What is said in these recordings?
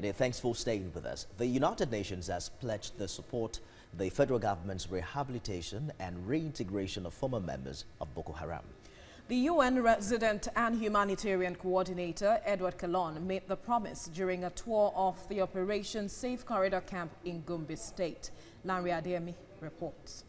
And thanks for staying with us. The United Nations has pledged to support the federal government's rehabilitation and reintegration of former members of Boko Haram. The UN resident and humanitarian coordinator, Edward Kallon, made the promise during a tour of the Operation Safe Corridor camp in Gombe State. Lanre Adeyemi reports.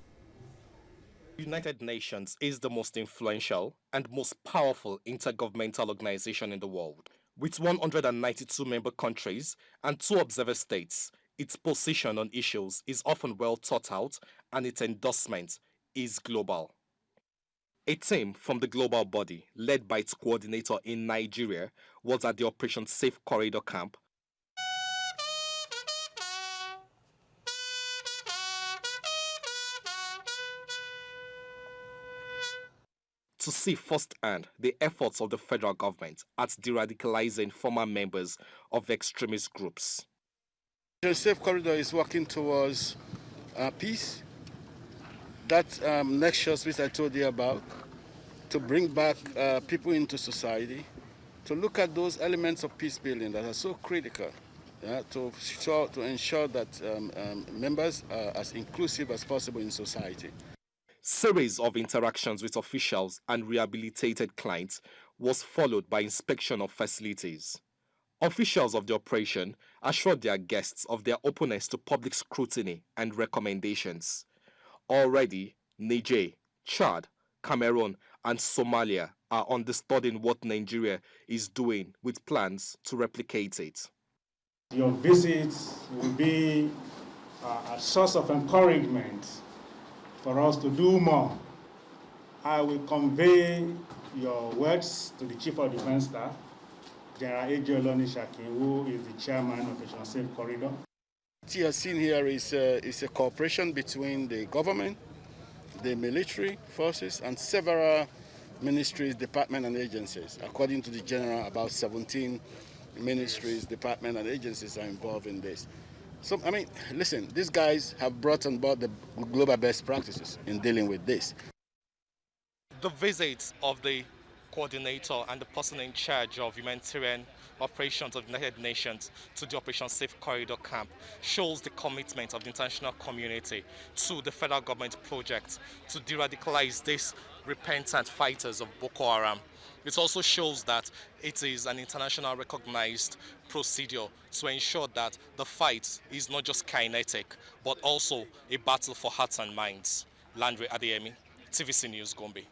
The United Nations is the most influential and most powerful intergovernmental organization in the world. With 192 member countries and 2 observer states, its position on issues is often well thought out and its endorsement is global. A team from the global body, led by its coordinator in Nigeria, was at the Operation Safe Corridor camp to see firsthand the efforts of the federal government at de-radicalizing former members of extremist groups. The Safe Corridor is working towards peace. That nexus which I told you about, to bring back people into society, to look at those elements of peace building that are so critical, to ensure that members are as inclusive as possible in society. Series of interactions with officials and rehabilitated clients was followed by inspection of facilities. Officials of the operation assured their guests of their openness to public scrutiny and recommendations. Already, Niger, Chad, Cameroon, and Somalia are understudying what Nigeria is doing with plans to replicate it. Your visits will be a source of encouragement for us to do more. I will convey your words to the Chief of Defense Staff, General Ejoloni Shakin, who is the chairman of Operation Safe Corridor. What you have seen here is a cooperation between the government, the military forces, and several ministries, departments, and agencies. According to the general, about 17 ministries, departments, and agencies are involved in this. So, I mean, listen, these guys have brought on board the global best practices in dealing with this. The visit of the coordinator and the person in charge of humanitarian operations of the United Nations to the Operation Safe Corridor camp shows the commitment of the international community to the federal government project to de-radicalize these repentant fighters of Boko Haram. It also shows that it is an international recognized procedure to ensure that the fight is not just kinetic, but also a battle for hearts and minds. Lanre Adeyemi, TVC News, Gombe.